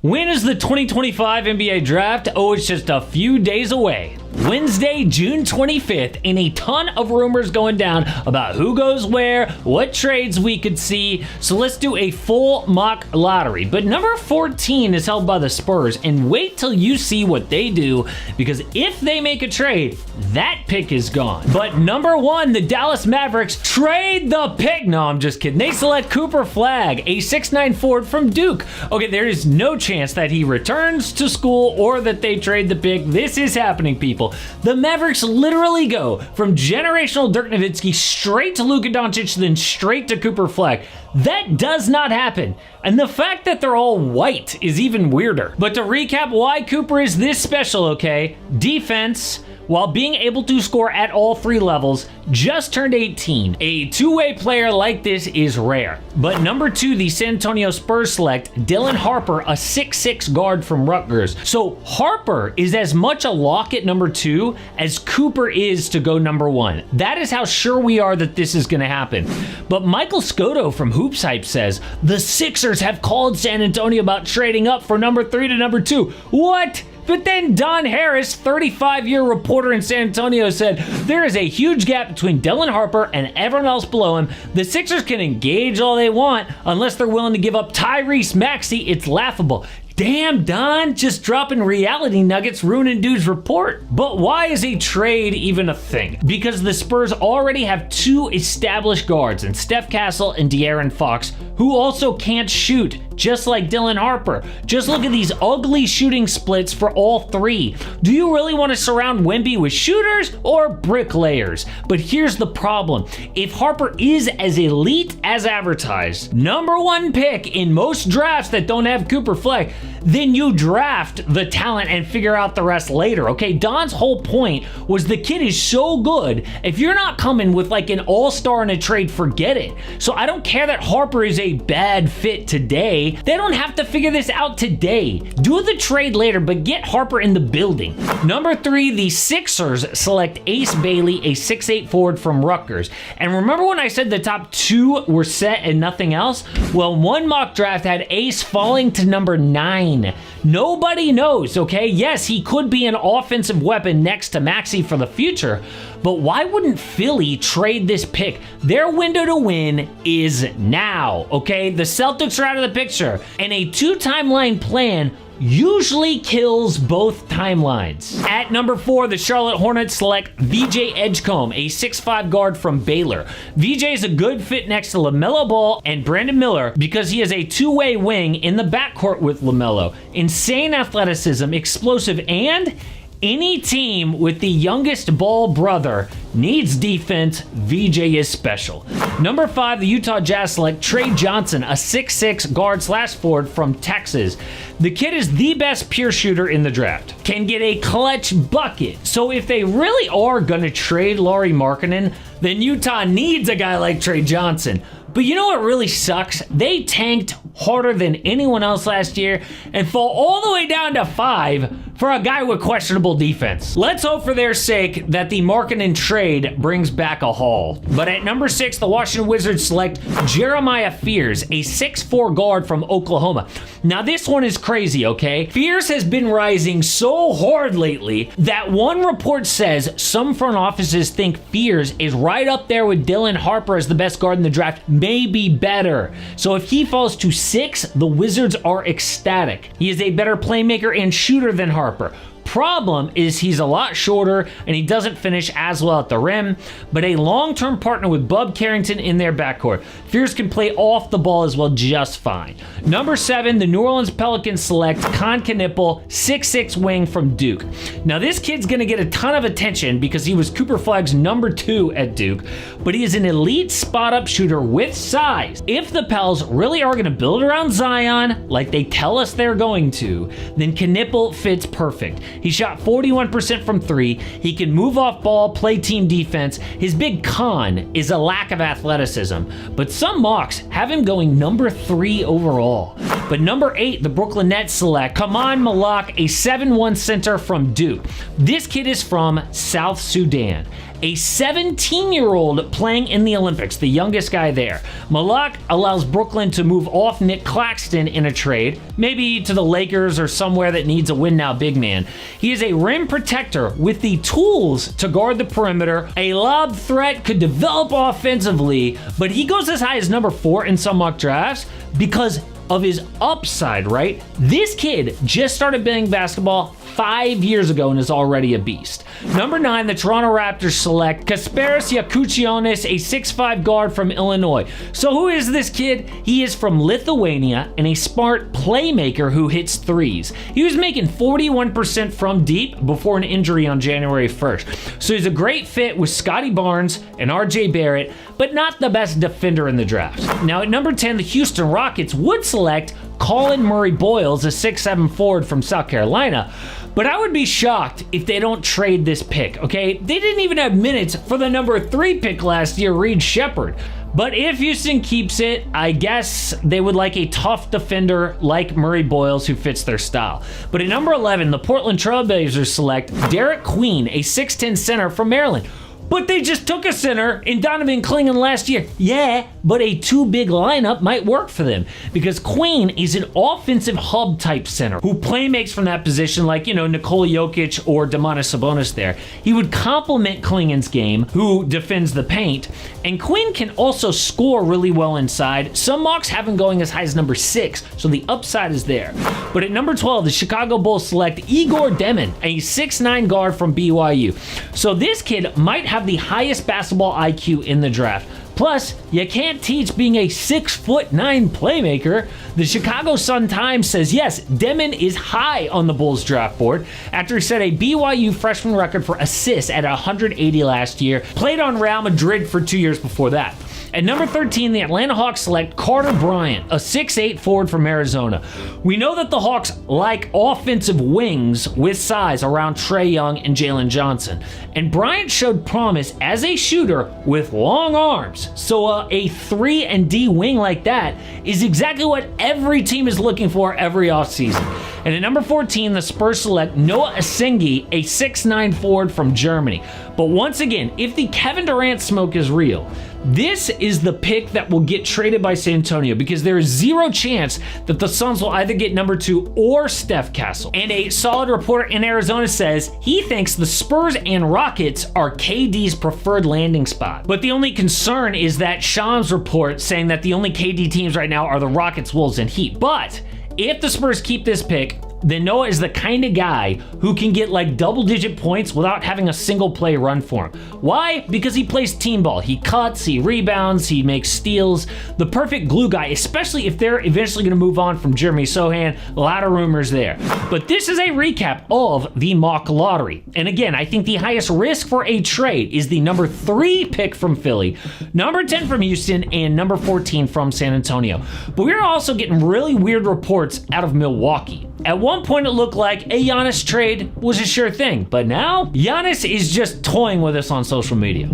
When is the 2025 NBA draft? Oh, it's just a few days away. Wednesday, June 25th, and a ton of rumors going down about who goes where, what trades we could see. So let's do a full mock lottery. But number 14 is held by the Spurs, and wait till you see what they do, because if they make a trade, that pick is gone. But number 1, the Dallas Mavericks trade the pick. No, I'm just kidding. They select Cooper Flagg, a 6'9" forward from Duke. Okay, there is no chance that he returns to school or that they trade the pick. This is happening, people. The Mavericks literally go from generational Dirk Nowitzki straight to Luka Doncic, then straight to Cooper Flagg. That does not happen. And the fact that they're all white is even weirder. But to recap why Cooper is this special, okay? Defense, while being able to score at all 3 levels, just turned 18. A two-way player like this is rare. But number 2, the San Antonio Spurs select Dylan Harper, a 6'6" guard from Rutgers. So Harper is as much a lock at number 2 as Cooper is to go number 1. That is how sure we are that this is going to happen. But Michael Scotto from Hoops Hype says, the Sixers have called San Antonio about trading up for number 3 to number 2. What? But then Don Harris, 35-year reporter in San Antonio, said there is a huge gap between Dylan Harper and everyone else below him. The Sixers can engage all they want unless they're willing to give up Tyrese Maxey. It's laughable. Damn, Don, just dropping reality nuggets, ruining dude's report. But why is a trade even a thing? Because the Spurs already have 2 established guards in Steph Castle and De'Aaron Fox, who also can't shoot, just like Dylan Harper. Just look at these ugly shooting splits for all 3. Do you really want to surround Wemby with shooters or bricklayers? But here's the problem. If Harper is as elite as advertised, number 1 pick in most drafts that don't have Cooper Flagg, then you draft the talent and figure out the rest later, okay? Don's whole point was the kid is so good, if you're not coming with like an all-star in a trade, forget it. So I don't care that Harper is a bad fit today. They don't have to figure this out today. Do the trade later, but get Harper in the building. Number 3, the Sixers select Ace Bailey, a 6'8" forward from Rutgers. And remember when I said the top 2 were set and nothing else? Well, one mock draft had Ace falling to number 9. Nobody knows, okay? Yes, he could be an offensive weapon next to Maxey for the future, but why wouldn't Philly trade this pick? Their window to win is now, okay? The Celtics are out of the picture, and a 2-timeline plan usually kills both timelines. At number 4, the Charlotte Hornets select VJ Edgecombe, a 6'5" guard from Baylor. VJ is a good fit next to LaMelo Ball and Brandon Miller because he is a 2-way wing in the backcourt with LaMelo. Insane athleticism, explosive, and any team with the youngest Ball brother needs defense. VJ is special. Number 5, the Utah Jazz select Trey Johnson, a 6'6" guard/forward from Texas. The kid is the best pure shooter in the draft. Can get a clutch bucket. So if they really are gonna trade Lauri Markkanen, then Utah needs a guy like Trey Johnson. But you know what really sucks? They tanked harder than anyone else last year and fall all the way down to 5 for a guy with questionable defense. Let's hope for their sake that the Markkanen trade brings back a haul. But at number 6, the Washington Wizards select Jeremiah Fears, a 6'4" guard from Oklahoma. Now this one is crazy, okay? Fears has been rising so hard lately that one report says some front offices think Fears is right up there with Dylan Harper as the best guard in the draft, maybe better. So if he falls to 6, the Wizards are ecstatic. He is a better playmaker and shooter than Harper. Problem is he's a lot shorter and he doesn't finish as well at the rim, but a long-term partner with Bub Carrington in their backcourt. Fears can play off the ball as well just fine. Number 7, the New Orleans Pelicans select Con Knipple, 6'6" wing from Duke. Now this kid's gonna get a ton of attention because he was Cooper Flagg's number 2 at Duke, but he is an elite spot-up shooter with size. If the Pels really are gonna build around Zion like they tell us they're going to, then Knipple fits perfect. He shot 41% from 3. He can move off ball, play team defense. His big con is a lack of athleticism, but some mocks have him going number 3 overall. But number 8, the Brooklyn Nets select Kaman Malak, a 7'1" center from Duke. This kid is from South Sudan. a 17-year-old playing in the Olympics, the youngest guy there. Malak allows Brooklyn to move off Nick Claxton in a trade, maybe to the Lakers or somewhere that needs a win-now big man. He is a rim protector with the tools to guard the perimeter. A lob threat could develop offensively, but he goes as high as number 4 in some mock drafts because of his upside, right? This kid just started playing basketball 5 years ago and is already a beast. Number 9, the Toronto Raptors select Kasparas Yakutionis, a 6'5 guard from Illinois. So who is this kid? He is from Lithuania and a smart playmaker who hits threes. He was making 41% from deep before an injury on January 1st. So he's a great fit with Scotty Barnes and RJ Barrett, but not the best defender in the draft. Now at number 10, the Houston Rockets would select Colin Murray-Boyles, a 6'7 forward from South Carolina. But I would be shocked if they don't trade this pick, okay? They didn't even have minutes for the number 3 pick last year, Reed Shepherd. But if Houston keeps it, I guess they would like a tough defender like Murray-Boyles who fits their style. But at number 11, the Portland Trailblazers select Derek Queen, a 6'10 center from Maryland. But they just took a center in Donovan Clingan last year. Yeah, but a 2-big lineup might work for them because Queen is an offensive hub type center who playmakes from that position like, Nikola Jokic or Domantas Sabonis there. He would complement Clingan's game, who defends the paint, and Queen can also score really well inside. Some mocks have him going as high as number 6, so the upside is there. But at number 12, the Chicago Bulls select Igor Demin, a 6'9 guard from BYU. So this kid might have the highest basketball IQ in the draft. Plus, you can't teach being a 6'9" playmaker. The Chicago Sun-Times says, yes, Demin is high on the Bulls draft board after he set a BYU freshman record for assists at 180 last year, played on Real Madrid for 2 years before that. At number 13, the Atlanta Hawks select Carter Bryant, a 6'8 forward from Arizona. We know that the Hawks like offensive wings with size around Trae Young and Jalen Johnson. And Bryant showed promise as a shooter with long arms. So a 3-and-D wing like that is exactly what every team is looking for every offseason. And at number 14, the Spurs select Noah Asengi, a 6'9 forward from Germany. But once again, if the Kevin Durant smoke is real, this is the pick that will get traded by San Antonio because there is zero chance that the Suns will either get number 2 or Steph Castle. And a solid reporter in Arizona says he thinks the Spurs and Rockets are KD's preferred landing spot. But the only concern is that Shams report saying that the only KD teams right now are the Rockets, Wolves, and Heat. But if the Spurs keep this pick, then Noah is the kind of guy who can get like double-digit points without having a single play run for him. Why? Because he plays team ball. He cuts, he rebounds, he makes steals. The perfect glue guy, especially if they're eventually going to move on from Jeremy Sohan. A lot of rumors there. But this is a recap of the mock lottery. And again, I think the highest risk for a trade is the number 3 pick from Philly, number 10 from Houston, and number 14 from San Antonio. But we're also getting really weird reports out of Milwaukee. At one point, it looked like a Giannis trade was a sure thing, but now Giannis is just toying with us on social media.